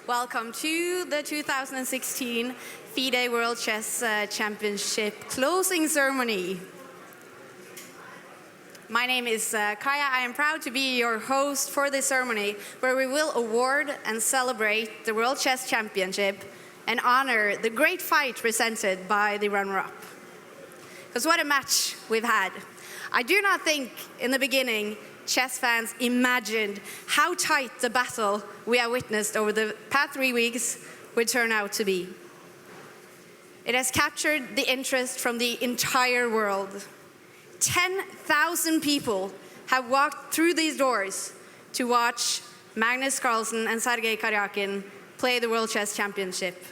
Welcome to the 2016 FIDE World Chess Championship closing ceremony. My name is Kaya. I am proud to be your host for this ceremony where we will award and celebrate the World Chess Championship and honor the great fight presented by the runner-up. Because what a match we've had. I do not think in the beginning chess fans imagined how tight the battle we have witnessed over the past 3 weeks would turn out to be. It has captured the interest from the entire world. 10,000 people have walked through these doors to watch Magnus Carlsen and Sergei Karyakin play the World Chess Championship.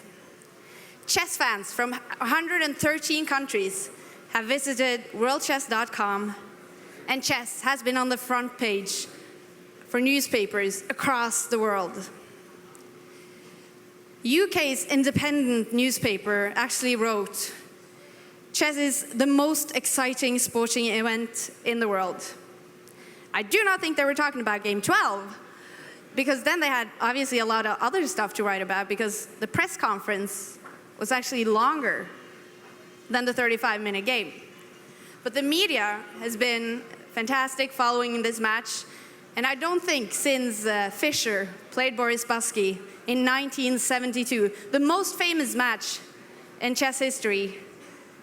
Chess fans from 113 countries have visited worldchess.com, and chess has been on the front page for newspapers across the world. UK's independent newspaper actually wrote, "Chess is the most exciting sporting event in the world." I do not think they were talking about Game 12, because then they had obviously a lot of other stuff to write about, because the press conference was actually longer than the 35-minute game. But the media has been fantastic following this match, and I don't think since Fischer played Boris Spassky in 1972, the most famous match in chess history,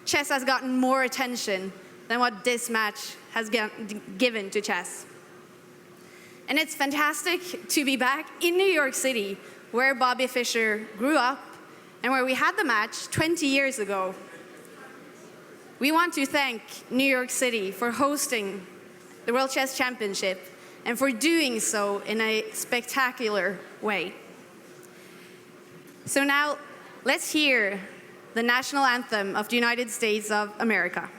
chess has gotten more attention than what this match has given to chess. And it's fantastic to be back in New York City, where Bobby Fischer grew up and where we had the match 20 years ago. We want to thank New York City for hosting the World Chess Championship and for doing so in a spectacular way. So now, let's hear the national anthem of the United States of America.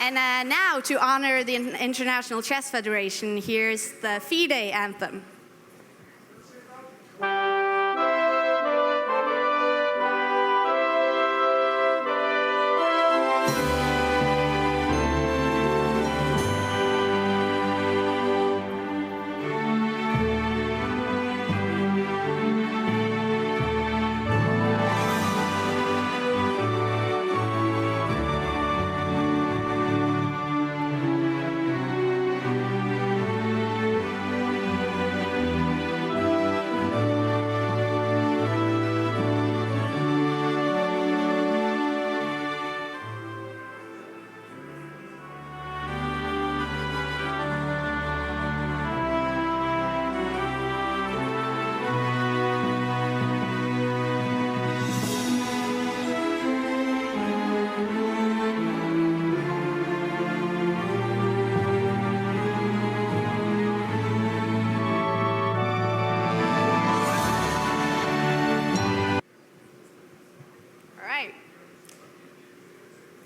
And now, to honor the International Chess Federation, here's the FIDE anthem.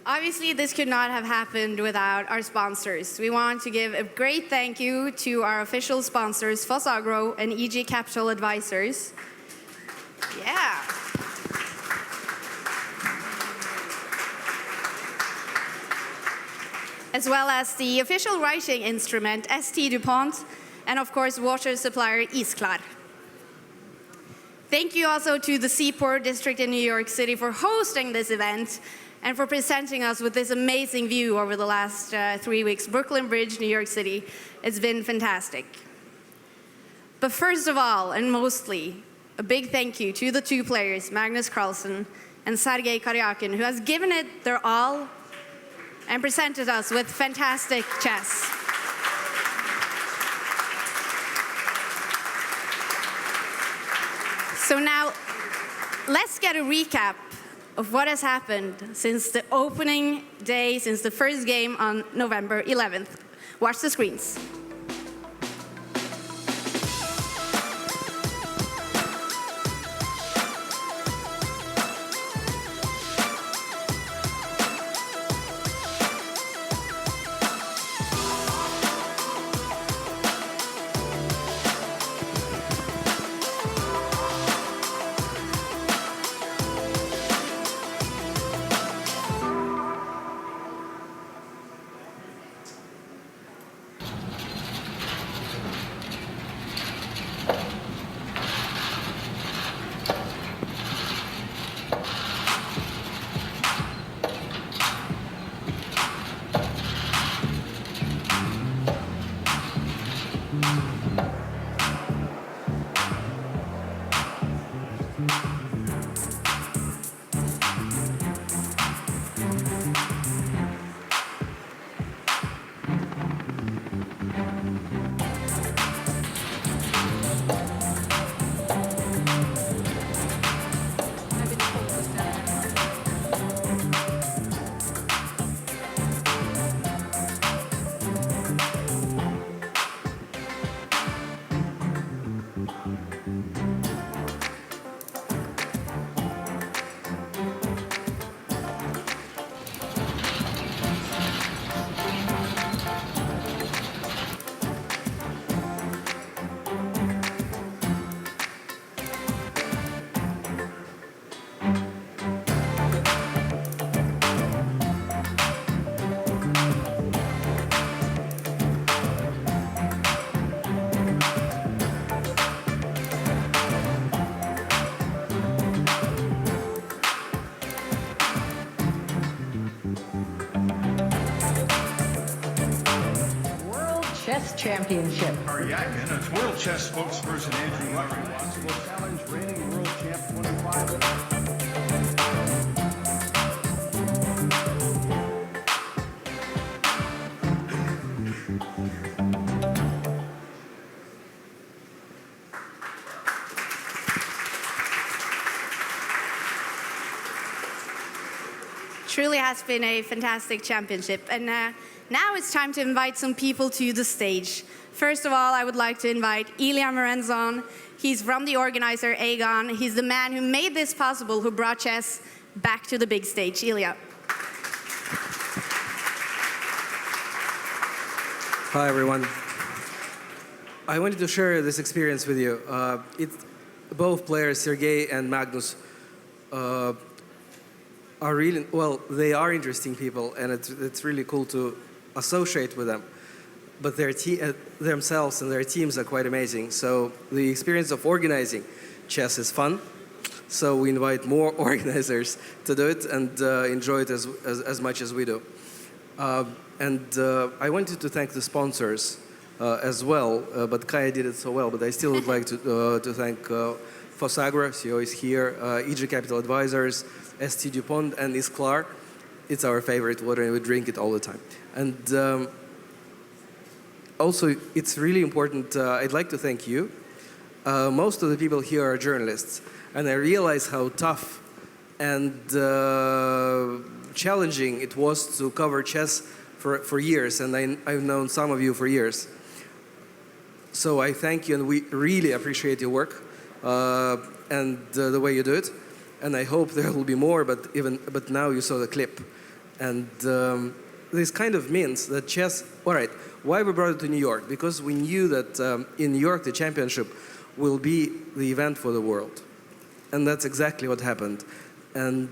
Obviously, this could not have happened without our sponsors. We want to give a great thank you to our official sponsors, Foss Agro and EG Capital Advisors. Yeah. As well as the official writing instrument, ST DuPont, and of course, water supplier Isklar. Thank you also to the Seaport District in New York City for hosting this event and for presenting us with this amazing view over the last 3 weeks. Brooklyn Bridge, New York City. It's been fantastic. But first of all, and mostly, a big thank you to the two players, Magnus Carlsen and Sergei Karyakin, who has given it their all and presented us with fantastic chess. So now, let's get a recap of what has happened since the opening day, since the first game on November 11th. Watch the screens. Chess Championship. Karyakin, as World Chess spokesperson Andrew Murray wants will challenge reigning world champ 25. Truly has been a fantastic championship. And now it's time to invite some people to the stage. First of all, I would like to invite Ilya Morenzon. He's from the organizer, Aegon. He's the man who made this possible, who brought chess back to the big stage. Ilya. Hi, everyone. I wanted to share this experience with you. Both players, Sergei and Magnus, are really, well, they are interesting people, and it's really cool to associate with them. But themselves and their teams are quite amazing. So the experience of organizing chess is fun. So we invite more organizers to do it and enjoy it as much as we do. I wanted to thank the sponsors as well, but Kaya did it so well. But I still would like to thank Fosagra, CEO is here, EG Capital Advisors, ST DuPont, and Isklar. It's our favorite water, and we drink it all the time. And also, it's really important, I'd like to thank you. Most of the people here are journalists, and I realize how tough and challenging it was to cover chess for years, and I've known some of you for years. So I thank you, and we really appreciate your work and the way you do it. And I hope there will be more, but now you saw the clip. And this kind of means that chess, all right, why we brought it to New York? Because we knew that in New York, the championship will be the event for the world. And that's exactly what happened. And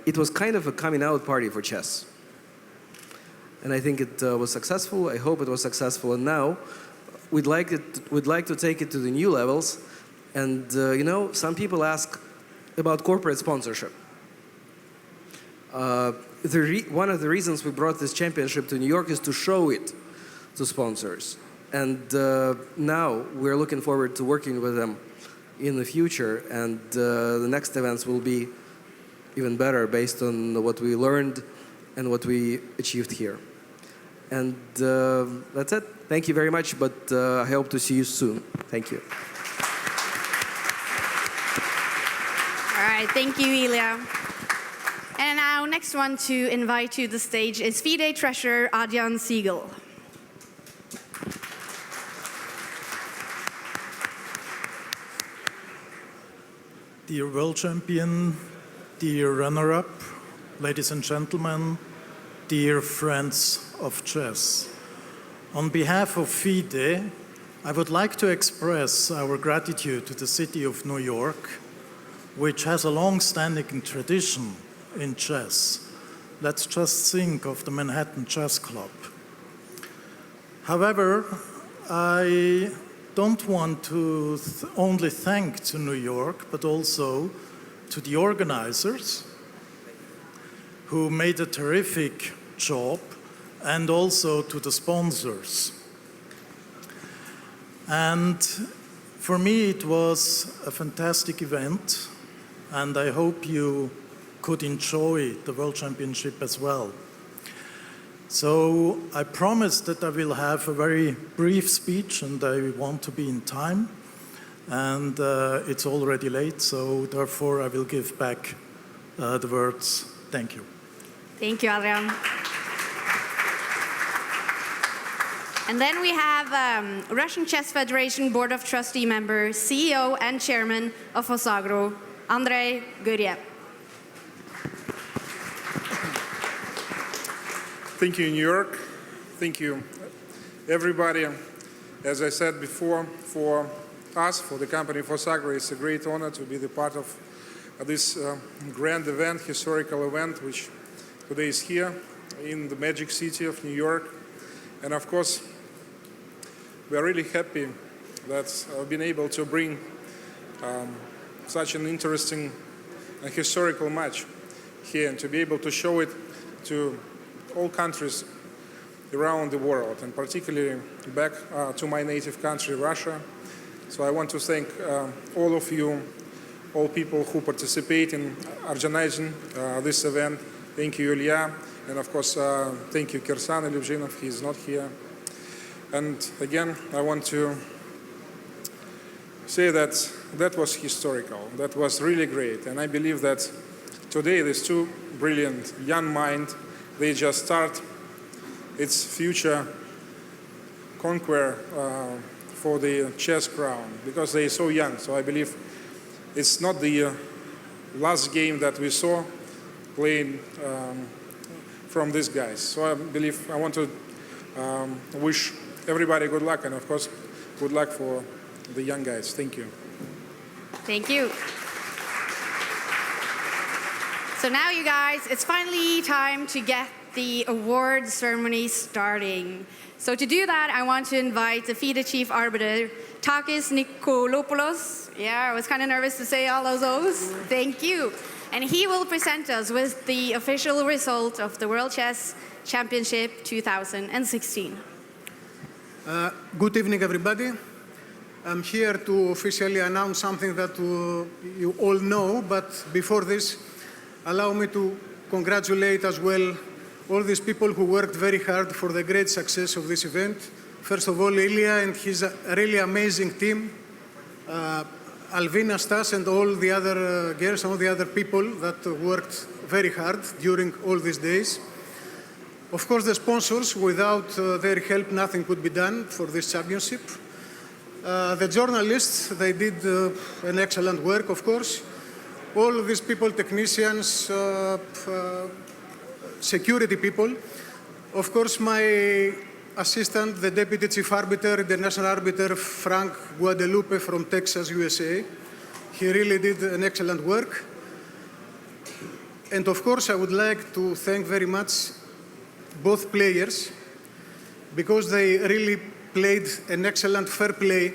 it was kind of a coming out party for chess. and I think it was successful. I hope it was successful, and now we'd like to take it to the new levels. And some people ask about corporate sponsorship. One of the reasons we brought this championship to New York is to show it to sponsors. And now we're looking forward to working with them in the future. And the next events will be even better based on what we learned and what we achieved here. And that's it. Thank you very much, but I hope to see you soon. Thank you. All right, thank you, Ilya. And now, next one to invite to the stage is FIDE treasurer Adrian Siegel. Dear world champion, dear runner-up, ladies and gentlemen, dear friends of chess. On behalf of FIDE, I would like to express our gratitude to the city of New York, which has a long-standing tradition in chess. Let's just think of the Manhattan Chess Club. However, I don't want to only thank to New York, but also to the organizers who made a terrific job, and also to the sponsors. And for me, it was a fantastic event, and I hope you could enjoy the World Championship as well. So I promise that I will have a very brief speech, and I want to be in time. And it's already late, so therefore I will give back the words. Thank you. Thank you, Adrian. And then we have Russian Chess Federation Board of Trustee member, CEO and chairman of Fosagro, Andrei Guriev. Thank you, New York. Thank you, everybody. As I said before, for us, for the company Fosagro, it's a great honor to be the part of this grand event, historical event, which today is here in the magic city of New York. And of course, we are really happy that I've been able to bring such an interesting and historical match here, and to be able to show it to all countries around the world, and particularly back to my native country, Russia. So I want to thank all of you, all people who participate in organizing this event. Thank you, Ilya, and of course, thank you, Carlsen Iluzhinov. He is not here. And again, I want to say that that was historical. That was really great. And I believe that today, these two brilliant young minds, they just start its future conquest for the chess crown, because they are so young. So I believe it's not the last game that we saw playing from these guys. So I believe I want to wish everybody good luck, and of course, good luck for the young guys. Thank you. Thank you. So now, you guys, it's finally time to get the award ceremony starting. So to do that, I want to invite the FIDE Chief Arbiter, Takis Nikolopoulos. Yeah, I was kind of nervous to say all those O's. Thank you. And he will present us with the official result of the World Chess Championship 2016. Good evening, everybody. I'm here to officially announce something that you all know, but before this, allow me to congratulate as well all these people who worked very hard for the great success of this event. First of all, Ilya and his really amazing team, Alvina, Stas, and all the other girls, all the other people that worked very hard during all these days. Of course, the sponsors, without their help, nothing could be done for this championship. The journalists, they did an excellent work, of course. All of these people, technicians, security people. Of course, my assistant, the Deputy Chief Arbiter, International Arbiter, Frank Guadalupe from Texas, USA. He really did an excellent work. And of course, I would like to thank very much both players because they really played an excellent fair play,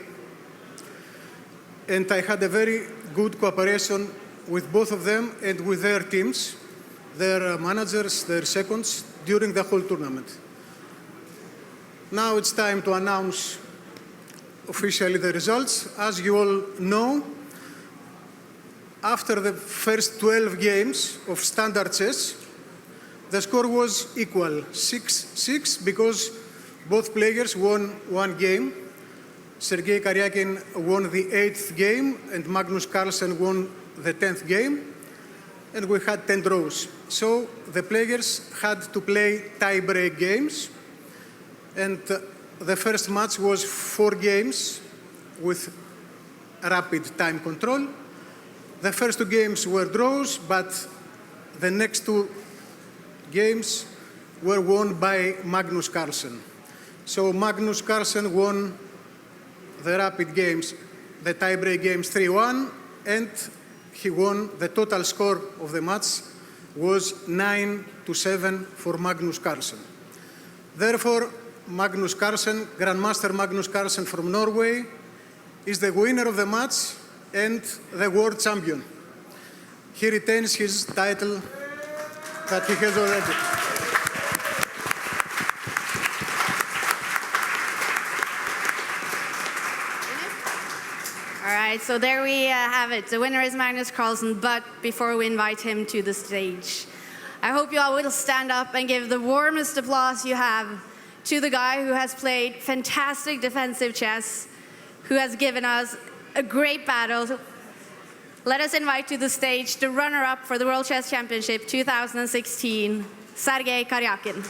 and I had a very good cooperation with both of them and with their teams, their managers, their seconds, during the whole tournament. Now it's time to announce officially the results. As you all know, after the first 12 games of standard chess, the score was equal, 6-6, because both players won one game. Sergei Karyakin won the 8th game, and Magnus Carlsen won the 10th game, and we had 10 draws. So the players had to play tie-break games, and the first match was 4 games with rapid time control. The first 2 games were draws, but the next 2 games were won by Magnus Carlsen. So Magnus Carlsen won the rapid games, the tie-break games 3-1, and he won. The total score of the match was 9-7 for Magnus Carlsen. Therefore, Magnus Carlsen, Grandmaster Magnus Carlsen from Norway, is the winner of the match and the world champion. He retains his title that he has already. All right, so there we have it. The winner is Magnus Carlsen, but before we invite him to the stage, I hope you all will stand up and give the warmest applause you have to the guy who has played fantastic defensive chess, who has given us a great battle. Let us invite to the stage the runner-up for the World Chess Championship 2016, Sergei Karyakin.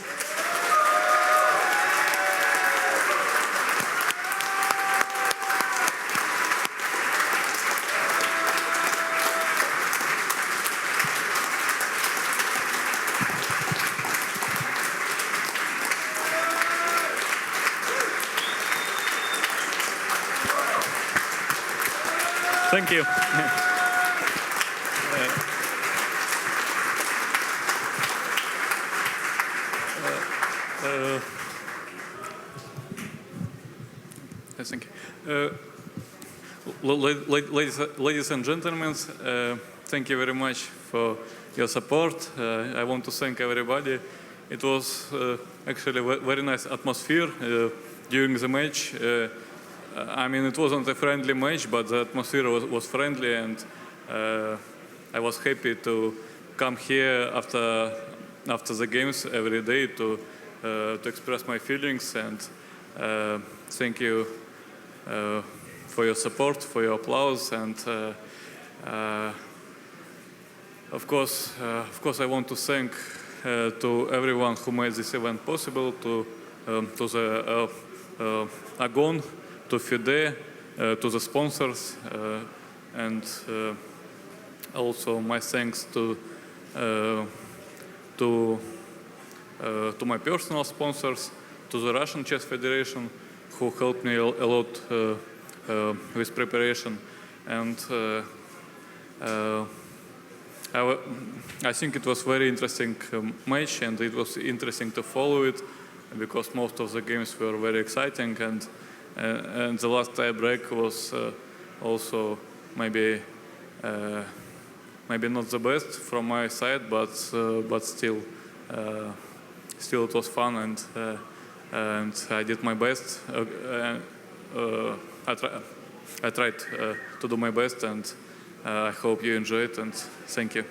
Thank you. Thank you. Ladies and gentlemen, thank you very much for your support. I want to thank everybody. It was actually a very nice atmosphere during the match. I mean, it wasn't a friendly match, but the atmosphere was friendly, and I was happy to come here after the games every day to express my feelings. And thank you for your support, for your applause, and of course, I want to thank to everyone who made this event possible, to the Agon, to FIDE, to the sponsors, and also my thanks to my personal sponsors, to the Russian Chess Federation, who helped me a lot with preparation. And I think it was very interesting match, and it was interesting to follow it because most of the games were very exciting, and the last tie break was also maybe not the best from my side, but still it was fun, and I did my best. I tried to do my best, and I hope you enjoy it, and thank you.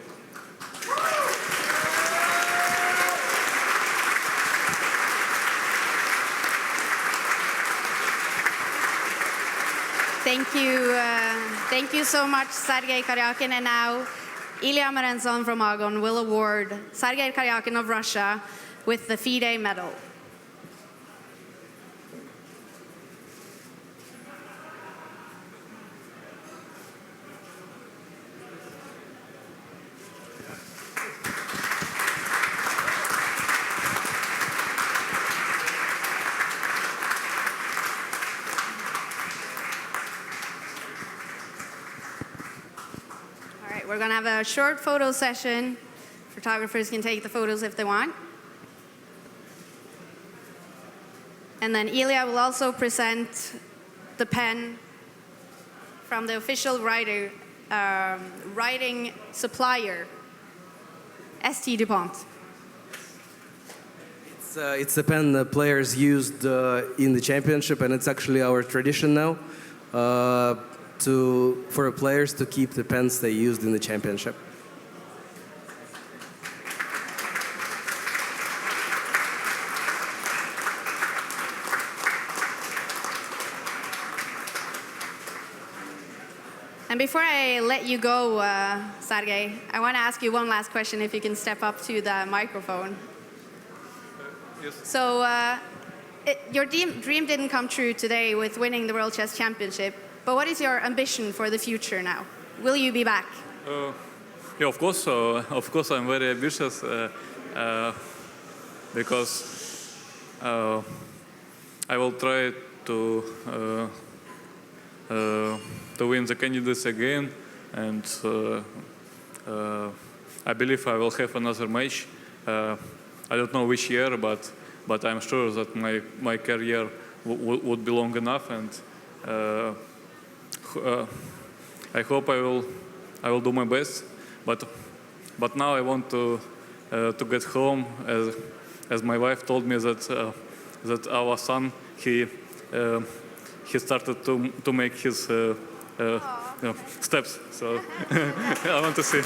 Thank you so much, Sergei Karyakin. And now, Ilya Marenzon from Agon will award Sergei Karyakin of Russia with the FIDE medal. We're going to have a short photo session. Photographers can take the photos if they want. And then Ilya will also present the pen from the official writing supplier, St. DuPont. It's the pen the players used in the championship, and it's actually our tradition now for the players to keep the pens they used in the championship. And before I let you go, Sergei, I want to ask you one last question, if you can step up to the microphone. Yes. So, your dream didn't come true today with winning the World Chess Championship, but what is your ambition for the future now? Will you be back? Yeah, of course. I'm very ambitious because I will try to win the candidates again, and I believe I will have another match. I don't know which year, but I'm sure that my career would be long enough, and I hope I will do my best. But now I want to get home, as my wife told me that our son he started to make his steps. So I want to see.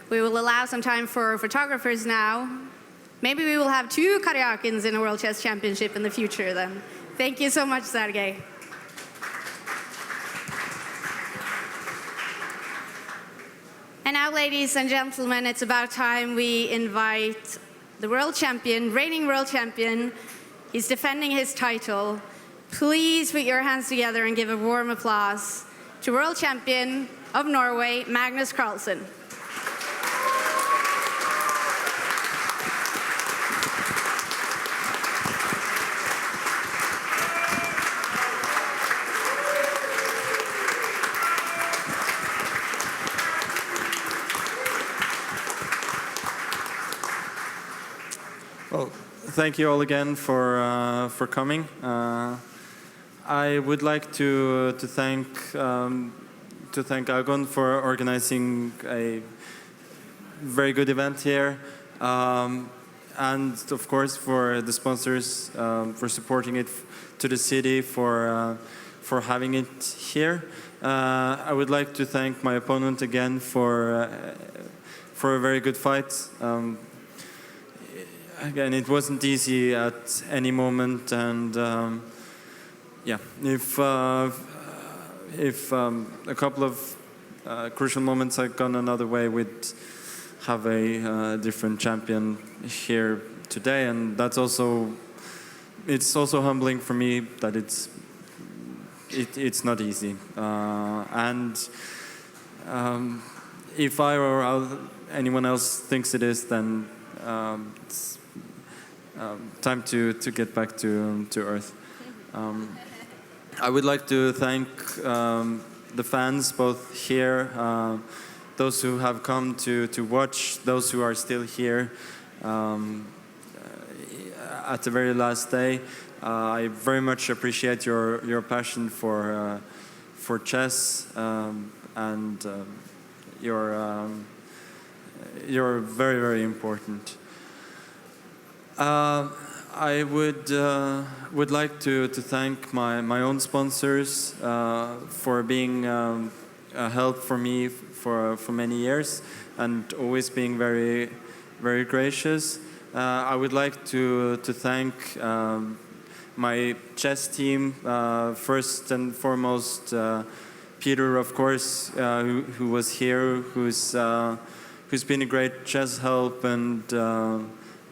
We will allow some time for photographers now. Maybe we will have 2 Karyakins in a World Chess Championship in the future then. Thank you so much, Sergei. And now, ladies and gentlemen, it's about time we invite the world champion, reigning world champion. He's defending his title. Please put your hands together and give a warm applause to world champion of Norway, Magnus Carlsen. Well, thank you all again for coming. I would like to thank Agon for organizing a very good event here, and of course for the sponsors for supporting it, to the city for having it here. I would like to thank my opponent again for a very good fight. Again, it wasn't easy at any moment, and yeah, if a couple of crucial moments had gone another way, we'd have a different champion here today, and it's also humbling for me that it's not easy, and if I or anyone else thinks it is, then it's time to get back to Earth. I would like to thank the fans, both here, those who have come to watch, those who are still here at the very last day. I very much appreciate your passion for chess, and you're very, very important. I would like to thank my own sponsors for being a help for me for many years, and always being very, very gracious. I would like to thank my chess team, first and foremost Peter, of course, who was here, who's been a great chess help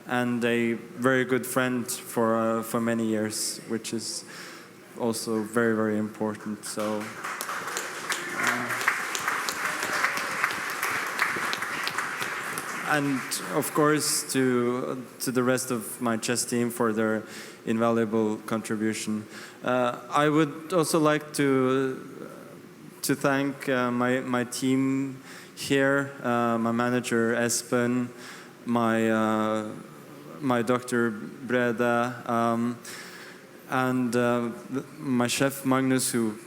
and a very good friend for many years, which is also very, very important. So, and of course to the rest of my chess team for their invaluable contribution. I would also like to thank my team here, my manager Espen, my doctor Breda, and my chef Magnus, who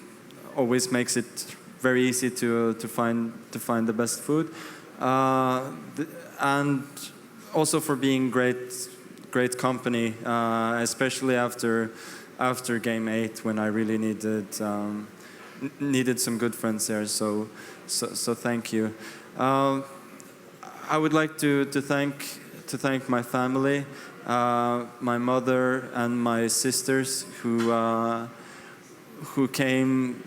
always makes it very easy to find the best food, and also for being great company, especially after game 8 when I really needed some good friends there. So thank you. I would like to thank my family, my mother and my sisters who came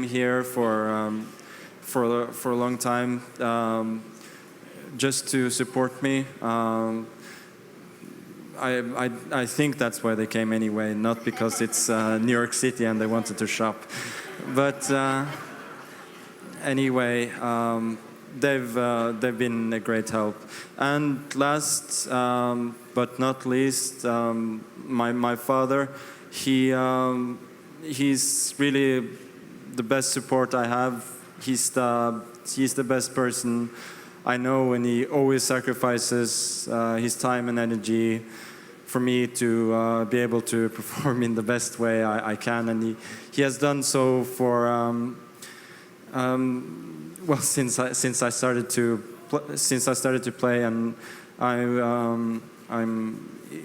here for a long time just to support me. I think that's why they came anyway, not because it's New York City and they wanted to shop. But anyway, they've been a great help. And last but not least, my father. He's really the best support I have. He's the best person I know, and he always sacrifices his time and energy for me to be able to perform in the best way I can, and he has done so for well since I started to play, and I'm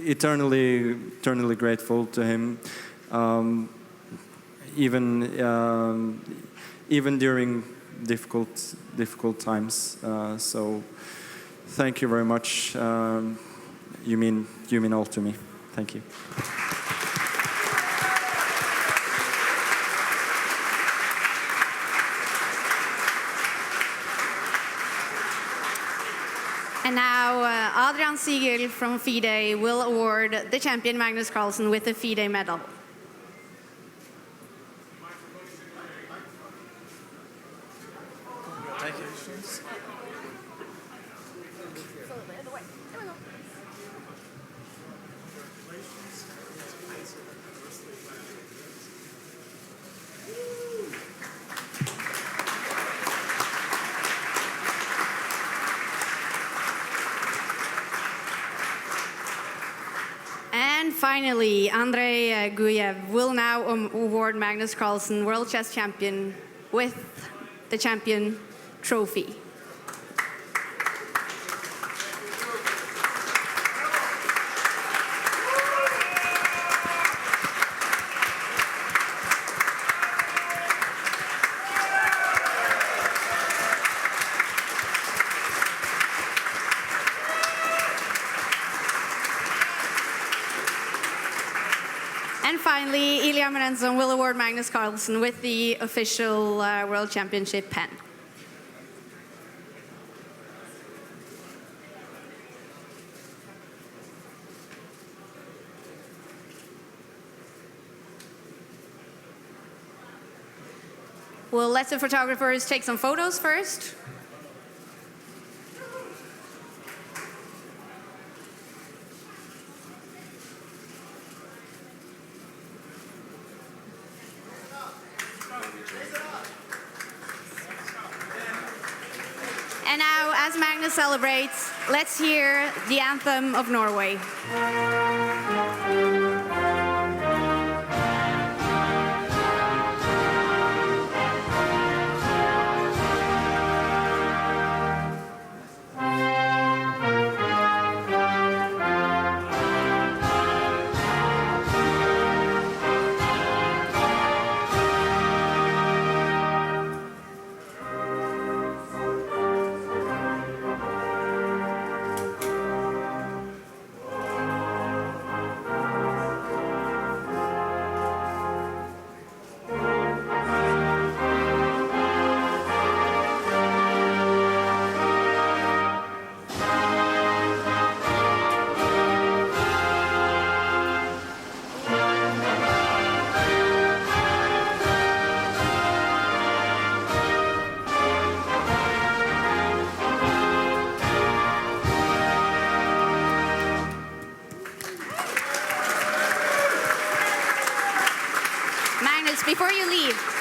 eternally grateful to him, even during difficult times. So thank you very much. You mean all to me. Thank you. And now Adrian Siegel from FIDE will award the champion Magnus Carlsen with the FIDE medal. Congratulations. And finally, Andrei Guyev will now award Magnus Carlsen World Chess Champion with the champion trophy. And finally, Ilya Merenzon will award Magnus Carlsen with the official World Championship pen. We'll let the photographers take some photos first. And now, as Magnus celebrates, let's hear the Anthem of Norway. before you leave.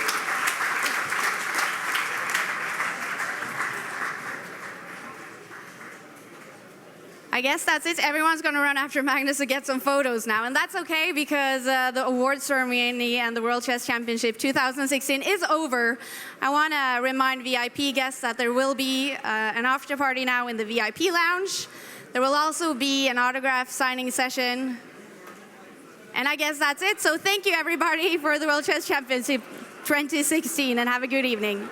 I guess that's it. Everyone's going to run after Magnus to get some photos now. And that's okay because the awards ceremony and the World Chess Championship 2016 is over. I want to remind VIP guests that there will be an after party now in the VIP lounge. There will also be an autograph signing session. And I guess that's it. So thank you, everybody, for the World Chess Championship 2016, and have a good evening.